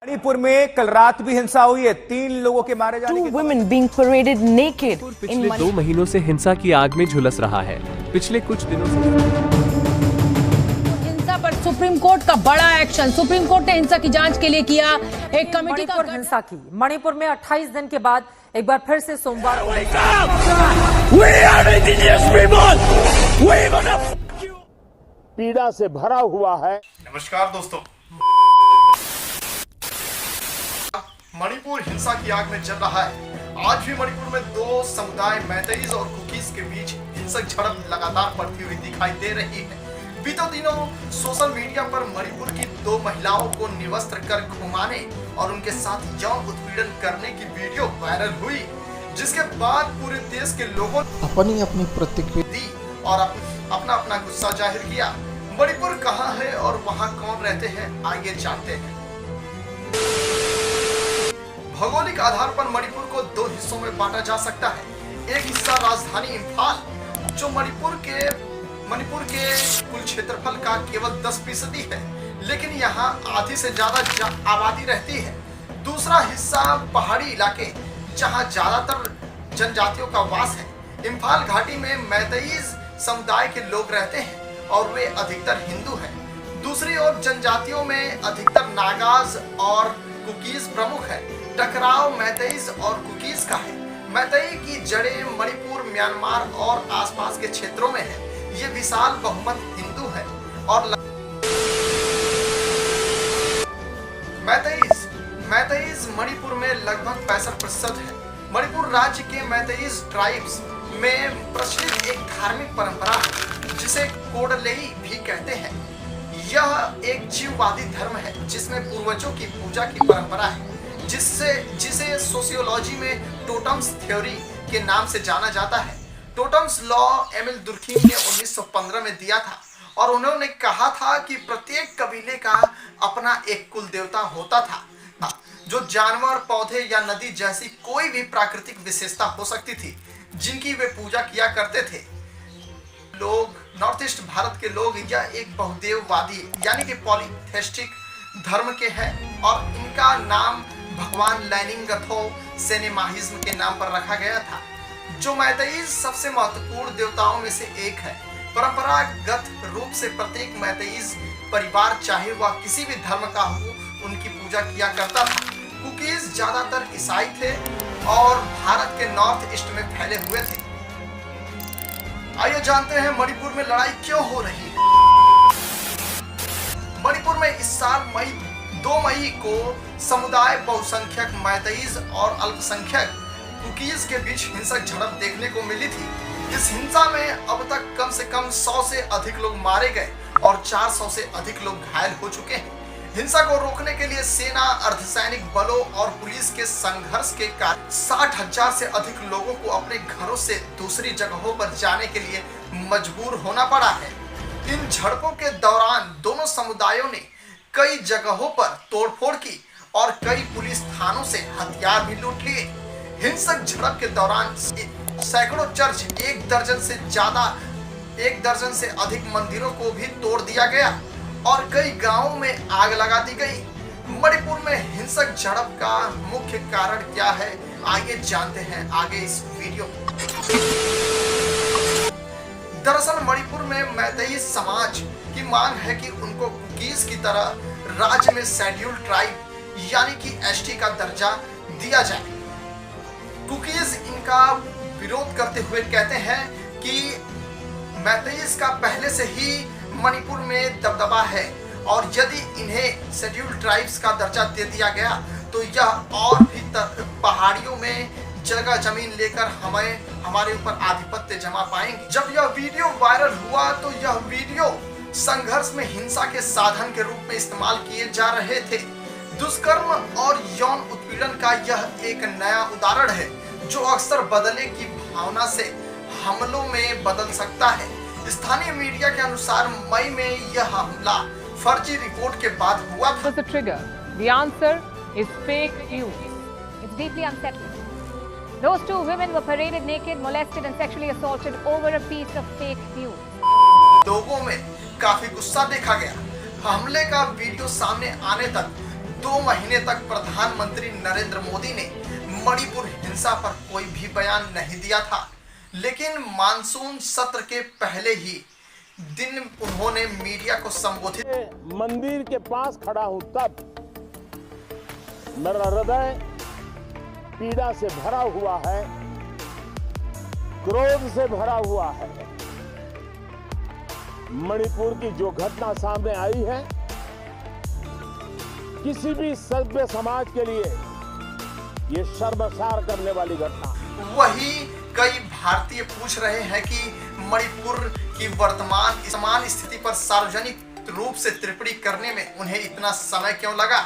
मणिपुर में कल रात भी हिंसा हुई है। 3 लोगों के मारे जाने Two women being paraded naked पिछले 2 महीनों से हिंसा की आग में झुलस रहा है। पिछले कुछ दिनों से हिंसा पर सुप्रीम कोर्ट का बड़ा एक्शन। सुप्रीम कोर्ट ने हिंसा की जांच के लिए किया एक कमेटी का मणिपुर हिंसा की। मणिपुर में 28 दिन के बाद एक बार फिर से सोमवार पीड़ा से भरा हुआ है। नमस्कार दोस्तों, मणिपुर हिंसा की आग में जल रहा है। आज भी मणिपुर में 2 समुदाय मैतेईज और कुकीज के बीच हिंसक झड़प लगातार बढ़ती हुई दिखाई दे रही है। बीते दिनों सोशल मीडिया पर मणिपुर की 2 महिलाओं को निवस्त्र कर घुमाने और उनके साथ यौन उत्पीड़न करने की वीडियो वायरल हुई, जिसके बाद पूरे देश के लोगों ने अपनी प्रतिक्रिया दी और अपना अपना गुस्सा जाहिर किया। मणिपुर कहाँ है और वहाँ कौन रहते हैं, आइए जानते हैं। भौगोलिक आधार पर मणिपुर को 2 हिस्सों में बांटा जा सकता है। एक हिस्सा राजधानी इम्फाल, जो मणिपुर के कुल क्षेत्रफल का केवल 10% है, लेकिन यहाँ आधी से ज्यादा आबादी रहती है। दूसरा हिस्सा पहाड़ी इलाके, जहाँ ज्यादातर जनजातियों का वास है। इम्फाल घाटी में मैतेईज समुदाय के लोग रहते हैं और वे अधिकतर हिंदू हैं। दूसरी ओर जनजातियों में अधिकतर नागाज और कुकीज प्रमुख है। टकराव मैतेईज और कुकीज का है। मैतेई की जड़ें मणिपुर, म्यांमार और आसपास के क्षेत्रों में है। ये विशाल बहुमत हिंदू है और मैतेईज मणिपुर में लगभग 65% है। मणिपुर राज्य के मैतेईज ट्राइब्स में प्रचलित एक धार्मिक परंपरा है, जिसे कोडलेई भी कहते हैं। यह एक जीववादी धर्म है, जिसमें पूर्वजों की पूजा की परंपरा है, जिसे सोशियोलॉजी में टोटम्स थ्योरी के नाम से जाना जाता है। टोटम्स लॉ एमिल दुर्खीम ने 1915 में दिया था और उन्होंने कहा था कि प्रत्येक कबीले का अपना एक कुल देवता होता था, जो जानवर, पौधे या नदी जैसी कोई भी प्राकृतिक विशेषता हो सकती थी, जिनकी वे पूजा किया करते थे। लोग नॉर्थ ईस्ट भारत के लोग यह एक बहुदेववादी यानी कि पॉलीथेस्टिक धर्म के हैं और इनका नाम भगवान लैनिंगथो सेनेमाहिज्म के नाम पर रखा गया था, जो मैतेईज सबसे महत्वपूर्ण देवताओं में से एक है। परंपरागत रूप से प्रत्येक मैतेईज परिवार, चाहे वह किसी भी धर्म का हो, उनकी पूजा किया करता था। कुकीज ज्यादातर ईसाई थे और भारत के नॉर्थ ईस्ट में फैले हुए थे। आइए जानते हैं मणिपुर में लड़ाई क्यों हो रही है। मणिपुर में इस साल 2 मई को समुदाय बहुसंख्यक मैतेईज और अल्पसंख्यक कुकीज के बीच हिंसक झड़प देखने को मिली थी। इस हिंसा में अब तक कम से कम 100 से अधिक लोग मारे गए और 400 से अधिक लोग घायल हो चुके हैं। हिंसा को रोकने के लिए सेना, अर्धसैनिक बलों और पुलिस के संघर्ष के कारण 60,000 से अधिक लोगों को अपने घरों से दूसरी जगहों पर जाने के लिए मजबूर होना पड़ा है। इन झड़पों के दौरान दोनों समुदायों ने कई जगहों पर तोड़फोड़ की और कई पुलिस थानों से हथियार भी लूट लिए। हिंसक झड़प के दौरान सैकड़ों चर्च, 1 दर्जन से अधिक मंदिरों को भी तोड़ दिया गया और कई गांवों में आग लगा दी गई। मणिपुर में हिंसक झड़प का मुख्य कारण क्या है, आइए जानते हैं आगे इस वीडियो में। दरअसल मणिपुर में मैतेई समाज की मांग है कि उनको कुकीज की तरह राज्य में शेड्यूल ट्राइब यानी कि एसटी का दर्जा दिया जाए। कुकीज इनका विरोध करते हुए कहते हैं कि मैतेईज का पहले से ही मणिपुर में दबदबा है और यदि इन्हें शेड्यूल ट्राइब्स का दर्जा दे दिया गया तो यह और भी पहाड़ियों में जगह जमीन लेकर हमारे ऊपर आधिपत्य जमा पाएंगे। जब यह वीडियो वायरल हुआ तो यह वीडियो संघर्ष में हिंसा के साधन के रूप में इस्तेमाल किए जा रहे थे। दुष्कर्म और यौन उत्पीड़न का यह एक नया उदाहरण है, जो अक्सर बदले की भावना से हमलों में बदल सकता है। स्थानीय मीडिया के अनुसार मई में यह हमला फर्जी रिपोर्ट के बाद हुआ था। The trigger. The answer is fake news. It's deeply unsettling. Those 2 women were paraded naked, molested and sexually assaulted over a piece of fake news. लोगों में काफी गुस्सा देखा गया। हमले का वीडियो सामने आने तक 2 महीने तक प्रधानमंत्री नरेंद्र मोदी ने मणिपुर हिंसा पर कोई भी बयान नहीं दिया था, लेकिन मानसून सत्र के पहले ही दिन उन्होंने मीडिया को संबोधित। मंदिर के पास खड़ा हूं तब मेरा हृदय पीड़ा से भरा हुआ है, क्रोध से भरा हुआ है। मणिपुर की जो घटना सामने आई है, किसी भी सभ्य समाज के लिए ये शर्मसार करने वाली घटना। वही कई भारतीय पूछ रहे हैं कि मणिपुर की वर्तमान स्थिति पर सार्वजनिक रूप से टिप्पणी करने में उन्हें इतना समय क्यों लगा।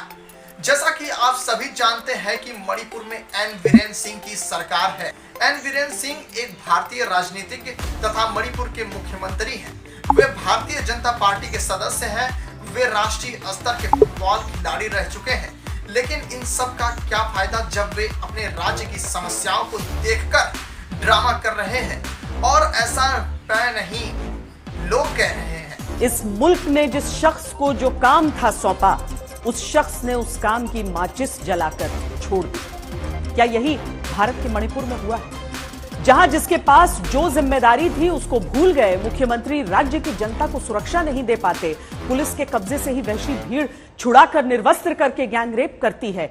जैसा कि आप सभी जानते हैं कि मणिपुर में एन बीरेन सिंह की सरकार है। एन बीरेन सिंह एक भारतीय राजनीतिज्ञ तथा मणिपुर के मुख्यमंत्री हैं। वे भारतीय जनता पार्टी के सदस्य हैं। वे राष्ट्रीय स्तर के फुटबॉल खिलाड़ी रह चुके हैं। लेकिन इन सब का क्या फायदा जब वे अपने राज्य की समस्याओं को देखकर ड्रामा कर रहे हैं। और ऐसा तय नहीं, लोग कह रहे हैं। इस मुल्क ने जिस शख्स को जो काम था सौंपा, उस शख्स ने उस काम की माचिस जलाकर छोड़ दी। क्या यही भारत के मणिपुर में हुआ है, जहां जिसके पास जो जिम्मेदारी थी उसको भूल गए। मुख्यमंत्री राज्य की जनता को सुरक्षा नहीं दे पाते, पुलिस के कब्जे से ही वहशी भीड़ छुड़ाकर निर्वस्त्र करके गैंगरेप करती है।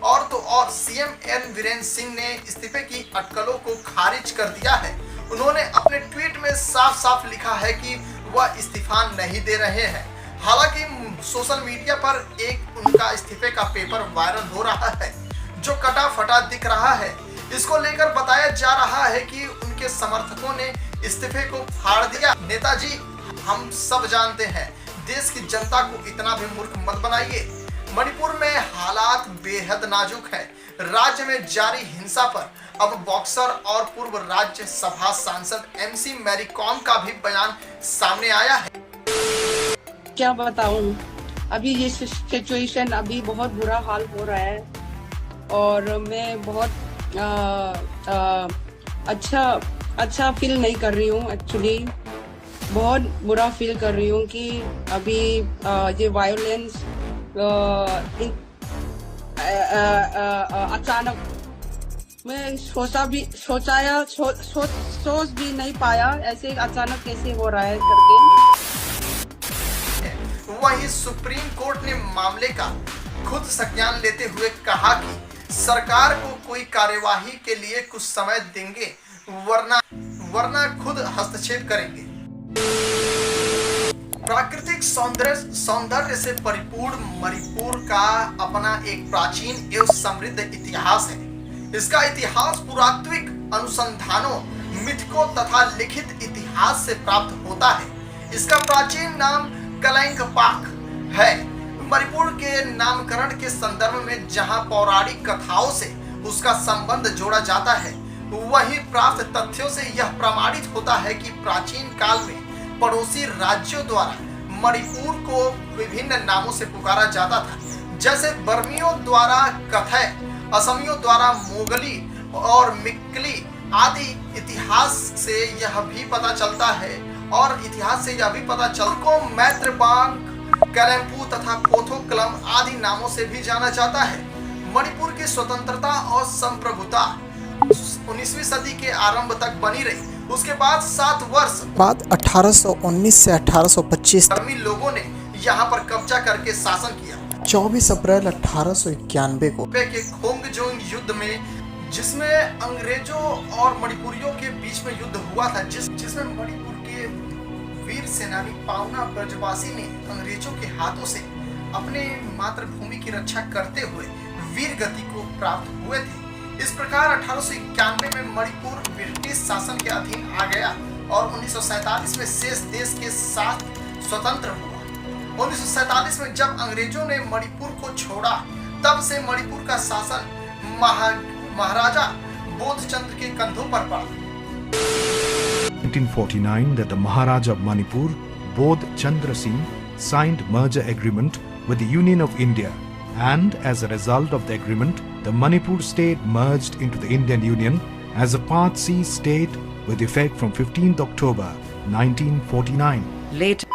और तो और सीएम एन बीरेन सिंह ने इस्तीफे की अटकलों को खारिज कर दिया है। उन्होंने अपने ट्वीट में साफ साफ लिखा है कि वह इस्तीफा नहीं दे रहे हैं। हालांकि सोशल मीडिया पर एक उनका इस्तीफे का पेपर वायरल हो रहा है, जो कटा फटा दिख रहा है। इसको लेकर बताया जा रहा है कि उनके समर्थकों ने इस्तीफे को फाड़ दिया। नेताजी, हम सब जानते हैं, देश की जनता को इतना भी मूर्ख मत बनाइए। मणिपुर में हालात बेहद नाजुक है। राज्य में जारी हिंसा पर अब बॉक्सर और पूर्व राज्यसभा सांसद एमसी मैरी कॉम का भी बयान सामने आया है। क्या बताऊं, अभी ये सिचुएशन अभी बहुत बुरा हाल हो रहा है और मैं बहुत अच्छा फील नहीं कर रही हूँ। एक्चुअली बहुत बुरा फील कर रही हूँ कि अभी ये वायलेंस अचानक मैं सोच भी नहीं पाया ऐसे अचानक कैसे हो रहा है करके। वहीं सुप्रीम कोर्ट ने मामले का खुद संज्ञान लेते हुए कहा कि सरकार को कोई कार्यवाही के लिए कुछ समय देंगे, वरना खुद हस्तक्षेप करेंगे। प्राकृतिक सौंदर्य से परिपूर्ण मणिपुर का अपना एक प्राचीन एवं समृद्ध इतिहास है। इसका इतिहास पुरातात्विक अनुसंधानों, मिथकों तथा लिखित इतिहास से प्राप्त होता है। इसका प्राचीन नाम कलैंगपाक है। मणिपुर के नामकरण के संदर्भ में जहां पौराणिक कथाओं से उसका संबंध जोड़ा जाता है, वहीं प्राप्त तथ्यों से यह प्रमाणित होता है कि प्राचीन काल में पड़ोसी राज्यों द्वारा मणिपुर को विभिन्न नामों से पुकारा जाता था, जैसे बर्मियों द्वारा कथय, असमियों द्वारा मोगली और मिक्ली आदि। इतिहास से यह भी पता चलता है को मैत्रबांग, कलेम्पू तथा पोथोक्लम आदि नामों से भी जाना जाता है। मणिपुर की स्वतंत्रता और संप्रभुता 19वीं सदी के आरंभ तक बनी रही। उसके बाद 7 वर्ष बाद 1819 से 1825 धर्मी लोगों ने यहाँ पर कब्जा करके शासन किया। 24 अप्रैल 1891 को के खोंगजोंग युद्ध में, जिसमें अंग्रेजों और मणिपुरियों के बीच में युद्ध हुआ था, जिसमें मणिपुर के वीर सेनानी पाउना ब्रजवासी ने अंग्रेजों के हाथों से अपने मातृभूमि की रक्षा करते हुए वीर गति को प्राप्त हुए थे। इस प्रकार 1891 में मणिपुर ब्रिटिश शासन के अधीन आ गया और 1947 में शेष देश के साथ स्वतंत्र हुआ। 1947 में जब अंग्रेजों ने मणिपुर को छोड़ा, तब से मणिपुर का शासन महाराजा बोधचंद्र के कंधों पर पड़ा। 1949 that the Maharaja of Manipur, Bodh Chandra Singh, signed merger agreement with the Union of India, and as a result of the agreement, the Manipur state merged into the Indian Union as a Part C state with effect from 15th October 1949. Later,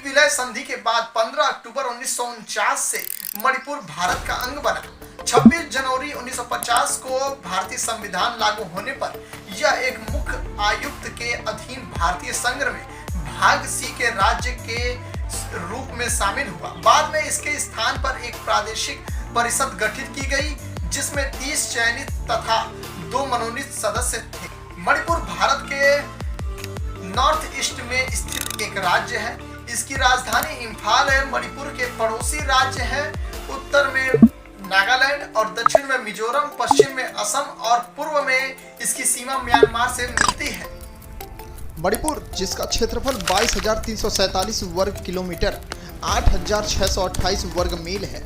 विलय संधि के बाद 15 अक्टूबर 1949 से मणिपुर भारत का अंग बना। 26 जनवरी 1950 को भारतीय संविधान लागू होने पर यह एक मुख्य आयुक्त के अधीन भारतीय संघ में भाग सी के राज्य के रूप में शामिल हुआ। बाद में इसके स्थान पर एक प्रादेशिक परिषद गठित की गई, जिसमें 30 चयनित तथा 2 मनोनीत सदस्य थे। मणिपुर भारत के नॉर्थ ईस्ट में स्थित एक राज्य है। इसकी राजधानी इम्फाल है। मणिपुर के पड़ोसी राज्य हैं उत्तर में नागालैंड और दक्षिण में मिजोरम, पश्चिम में असम और पूर्व में इसकी सीमा म्यांमार से मिलती है। मणिपुर, जिसका क्षेत्रफल 22,347 वर्ग किलोमीटर 8,628 वर्ग मील है,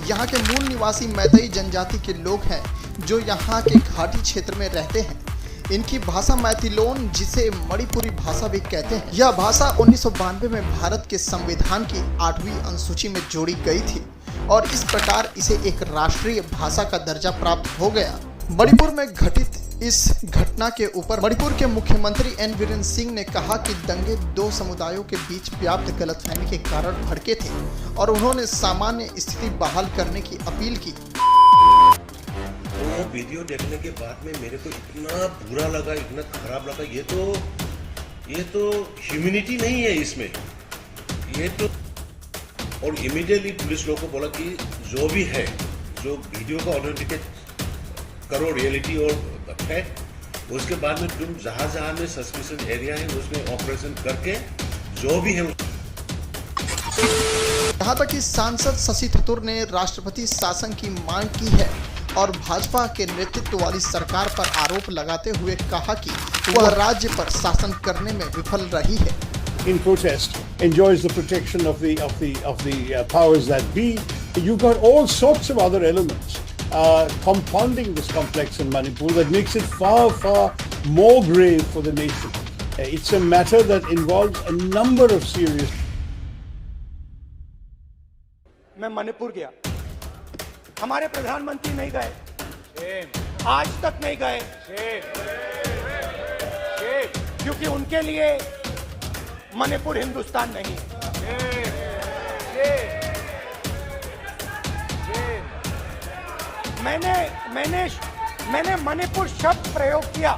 यहाँ के मूल निवासी मैतेई जनजाति के लोग हैं जो यहाँ के घाटी क्षेत्र में रहते हैं। इनकी भाषा मैथिलोन, जिसे मणिपुरी भाषा भी कहते हैं। यह भाषा 1992 में भारत के संविधान की 8वीं अनुसूची में जोड़ी गई थी और इस प्रकार इसे एक राष्ट्रीय भाषा का दर्जा प्राप्त हो गया। मणिपुर में घटित इस घटना के ऊपर मणिपुर के मुख्यमंत्री एन बीरेन सिंह ने कहा कि दंगे 2 समुदायों के बीच व्याप्त गलतफहमी के कारण भड़के थे और उन्होंने सामान्य स्थिति बहाल करने की अपील की। वो वीडियो देखने के बाद में मेरे को इतना बुरा लगा, इतना खराब लगा। ये तो ह्यूमैनिटी नहीं है इसमें। ये तो और इमीडिएटली पुलिस लोगों को बोला कि जो भी है, जो वीडियो को ऑथेंटिकेट करो रियलिटी और फैक्ट, उसके बाद में तुम जहां में सस्पिशन एरिया है उसमें ऑपरेशन करके जो भी है। यहाँ तक कि सांसद शशि थरूर ने राष्ट्रपति शासन की मांग की है और भाजपा के नेतृत्व वाली सरकार पर आरोप लगाते हुए कहा कि वह राज्य पर शासन करने में विफल रही है। In protest, enjoys the protection of the powers that be. You got all sorts of other elements compounding this complex in Manipur that makes it far more grave for the nation. It's a matter that involves a number of serious. मैं मणिपुर गया, हमारे प्रधानमंत्री नहीं गए, आज तक नहीं गए, क्योंकि उनके लिए मणिपुर हिंदुस्तान नहीं है। मैंने मणिपुर शब्द प्रयोग किया,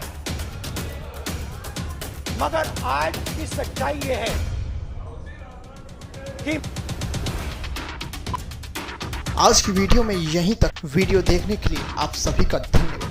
मगर आज की सच्चाई ये है कि आज की वीडियो में यहीं तक। वीडियो देखने के लिए आप सभी का धन्यवाद।